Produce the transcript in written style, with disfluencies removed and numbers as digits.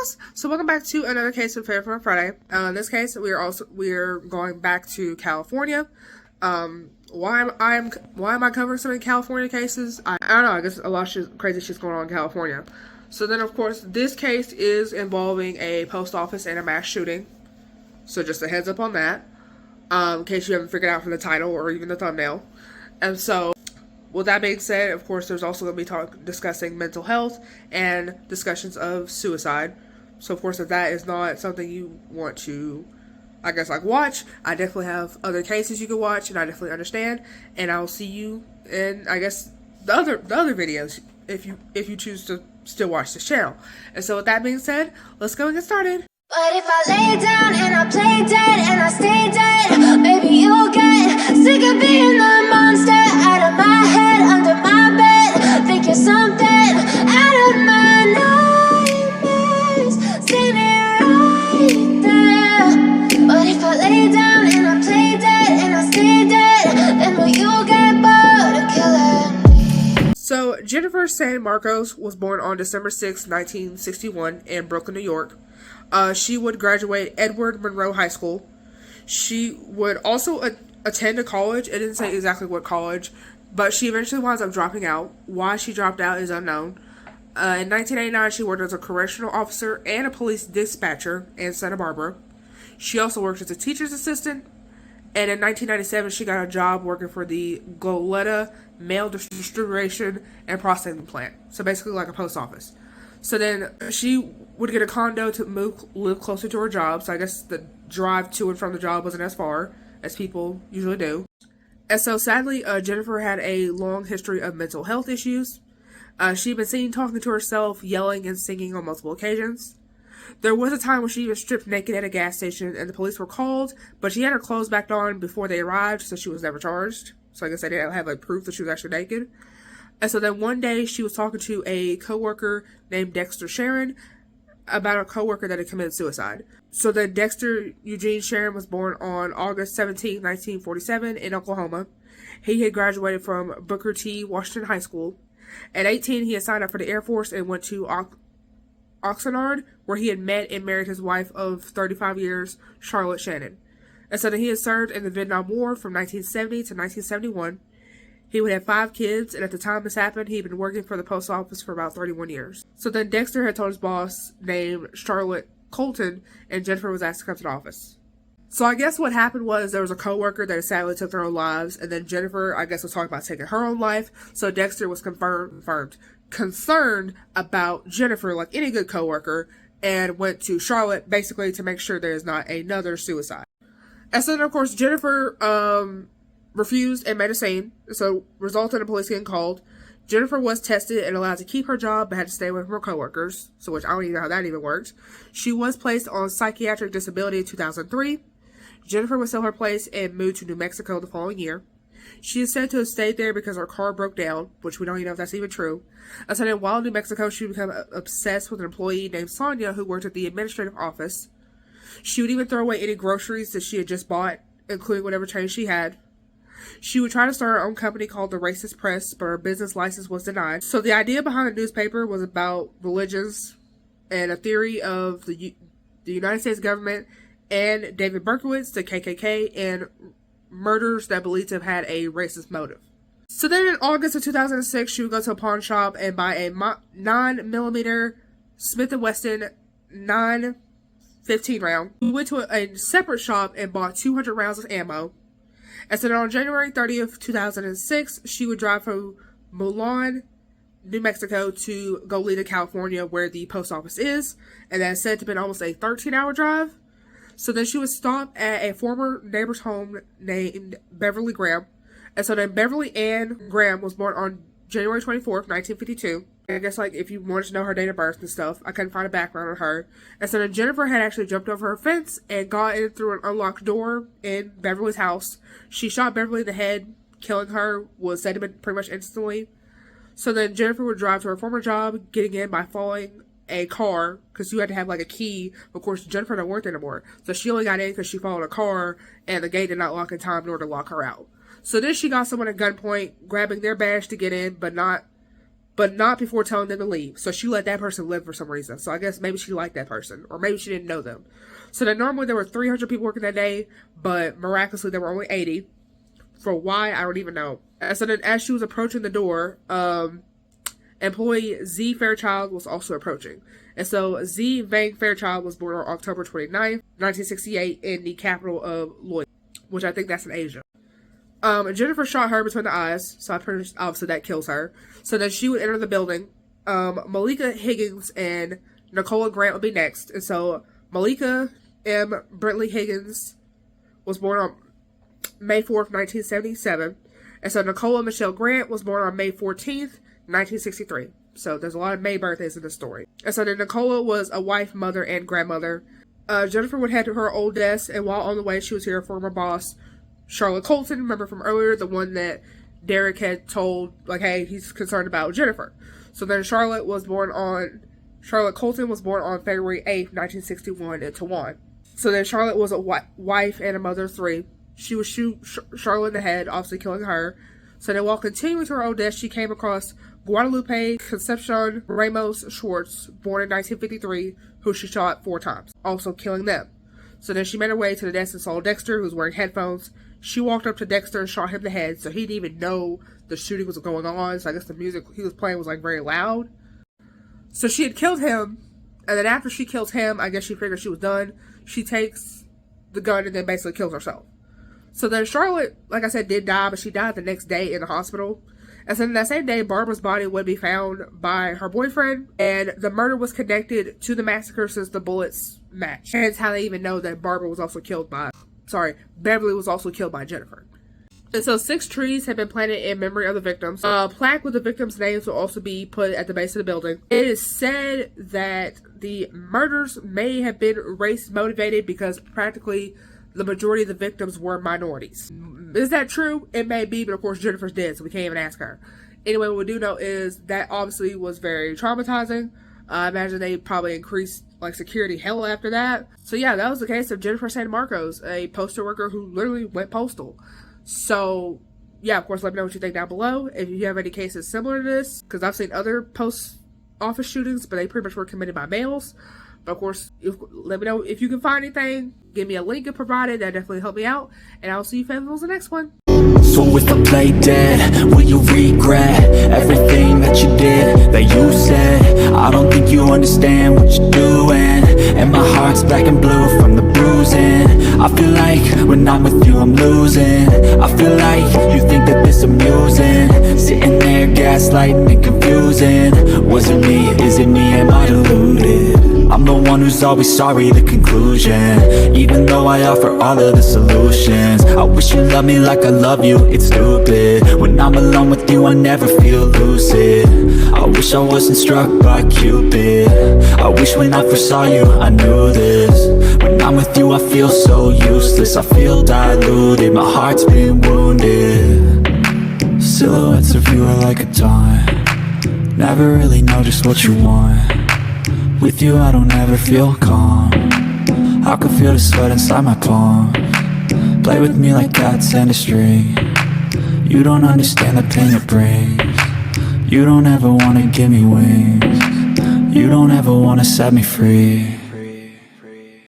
girls! So welcome back to another case of Fair for Friday. In this case, we're going back to California. Why am I covering so many California cases? I don't know. I guess a lot of crazy shit's going on in California. So then, of course, this case is involving a post office and a mass shooting. So just a heads up on that, in case you haven't figured out from the title or even the thumbnail. And so, with that being said, of course, there's also going to be discussing mental health and discussions of suicide. So, of course, if that is not something you want to, I guess, watch, I definitely have other cases you can watch, and I definitely understand. And I'll see you in, I guess, the other videos if you choose to still watch this channel. And so, with that being said, let's go and get started. But if I lay down and I play dead and I stay dead, maybe you'll get sick of being the monster out of my head, under my bed. Think you're something out of my nightmares, seen it right there. But if I lay down and I play dead and I stay dead, then will you get bored of killing me? So, Jennifer San Marcos was born on December 6, 1961 in Brooklyn, New York. She would graduate Edward Monroe High School. She would also attend a college. It didn't say exactly what college, but she eventually winds up dropping out. Why she dropped out is unknown. In 1989, she worked as a correctional officer and a police dispatcher in Santa Barbara. She also worked as a teacher's assistant. And in 1997, she got a job working for the Goleta mail distribution and processing plant. So basically like a post office. So then she would get a condo to live closer to her job. So I guess the drive to and from the job wasn't as far as people usually do. And so sadly, Jennifer had a long history of mental health issues. She'd been seen talking to herself, yelling and singing on multiple occasions. There was a time when she was stripped naked at a gas station and the police were called, but she had her clothes back on before they arrived, so she was never charged. So I guess they didn't have proof that she was actually naked. And so then one day she was talking to a coworker named Dexter Sharon about a coworker that had committed suicide. So then Dexter Eugene Sharon was born on August 17, 1947 in Oklahoma. He had graduated from Booker T. Washington High School. At 18, he had signed up for the Air Force and went to Oxnard, where he had met and married his wife of 35 years, Charlotte Shannon. And so then he had served in the Vietnam War from 1970 to 1971. He would have 5 kids, and at the time this happened, he'd been working for the post office for about 31 years. So then Dexter had told his boss, named Charlotte Colton, and Jennifer was asked to come to the office. So I guess what happened was there was a coworker that sadly took their own lives, and then Jennifer, I guess, was talking about taking her own life. So Dexter was concerned about Jennifer, like any good coworker, and went to Charlotte basically to make sure there is not another suicide. And so then, of course, Jennifer refused and made a scene, so resulted in police getting called. Jennifer was tested and allowed to keep her job, but had to stay away from her coworkers, so which I don't even know how that even worked. She was placed on psychiatric disability in 2003. Jennifer was still her place and moved to New Mexico the following year. She is said to have stayed there because her car broke down, which we don't even know if that's even true. And so then while in New Mexico, she became obsessed with an employee named Sonia who worked at the administrative office. She would even throw away any groceries that she had just bought, including whatever change she had. She would try to start her own company called the Racist Press, but her business license was denied. So the idea behind the newspaper was about religions and a theory of the United States government and David Berkowitz, the KKK, and murders that believed to have had a racist motive. So then in August of 2006, she would go to a pawn shop and buy a 9mm Smith & Wesson 9.15 round. We went to a separate shop and bought 200 rounds of ammo. And so then on January 30th, 2006, she would drive from Milan, New Mexico to Goleta, California, where the post office is. And that's said to have been almost a 13-hour drive. So then she would stop at a former neighbor's home named Beverly Graham. And so then Beverly Ann Graham was born on January 24th, 1952. I guess, if you wanted to know her date of birth and stuff, I couldn't find a background on her. And so then Jennifer had actually jumped over her fence and got in through an unlocked door in Beverly's house. She shot Beverly in the head, killing her, was said to have been pretty much instantly. So then Jennifer would drive to her former job, getting in by following a car, because you had to have a key. Of course, Jennifer don't work there anymore. So she only got in because she followed a car, and the gate did not lock in time in order to lock her out. So then she got someone at gunpoint, grabbing their badge to get in, but not but not before telling them to leave. So she let that person live for some reason. So I guess maybe she liked that person, or maybe she didn't know them. So then normally there were 300 people working that day, but miraculously there were only 80. For why, I don't even know. And so then as she was approaching the door, employee Z. Fairchild was also approaching. And so Z. Vang Fairchild was born on October 29th, 1968 in the capital of Lloyd, which I think that's in Asia. Jennifer shot her between the eyes, so obviously that kills her. So then she would enter the building. Malika Higgins and Nicola Grant would be next. And so Malika M. Brentley Higgins was born on May 4th, 1977. And so Nicola Michelle Grant was born on May 14th, 1963. So there's a lot of May birthdays in this story. And so then Nicola was a wife, mother, and grandmother. Jennifer would head to her old desk, and while on the way, she was here for her boss, Charlotte Colton. Remember from earlier, the one that Derek had told, like, hey, he's concerned about Jennifer. So then Charlotte Colton was born on February 8th, 1961 in Tawan. So then Charlotte was a wife and a mother of 3. She would shoot Charlotte in the head, obviously killing her. So then while continuing to her old desk, she came across Guadalupe Concepcion Ramos Schwartz, born in 1953, who she shot 4 times, also killing them. So then she made her way to the desk and saw Dexter, who was wearing headphones. She walked up to Dexter and shot him in the head, so he didn't even know the shooting was going on. So I guess the music he was playing was like very loud. So she had killed him, and then after she kills him, I guess she figured she was done. She takes the gun and then basically kills herself. So then Charlotte, like I said, did die, but she died the next day in the hospital. And so then that same day, Barbara's body would be found by her boyfriend, and the murder was connected to the massacre since the bullets matched. Hence how they even know that Beverly was also killed by Jennifer. And so 6 trees have been planted in memory of the victims. A plaque with the victims' names will also be put at the base of the building. It is said that the murders may have been race motivated because practically the majority of the victims were minorities. Is that true? It may be, but of course Jennifer's dead, so we can't even ask her. Anyway, what we do know is that obviously was very traumatizing. I imagine they probably increased security hell after that. So yeah, that was the case of Jennifer San Marcos, a postal worker who literally went postal. So yeah, of course, let me know what you think down below. If you have any cases similar to this, because I've seen other post office shootings, but they pretty much were committed by males. But of course, let me know if you can find anything. Give me a link if provided. That definitely help me out. And I'll see you fans in the next one. So if I play dead, will you regret everything that you did, that you said? I don't think you understand what you're doing, and my heart's black and blue from the bruising. I feel like when I'm with you I'm losing. I feel like you think that this amusing, sitting there gaslighting and confusing. Was it me? Is it me? Am I deluded? I'm the one who's always sorry, the conclusion. Even though I offer all of the solutions, I wish you loved me like I love you, it's stupid. When I'm alone with you I never feel lucid. I wish I wasn't struck by Cupid. I wish when I first saw you I knew this. When I'm with you I feel so useless, I feel diluted, my heart's been wounded. Silhouettes of you are like a taunt, never really know just what you want. With you I don't ever feel calm, I can feel the sweat inside my palm. Play with me like cats and a string. You don't understand the pain it brings. You don't ever wanna give me wings. You don't ever wanna set me free.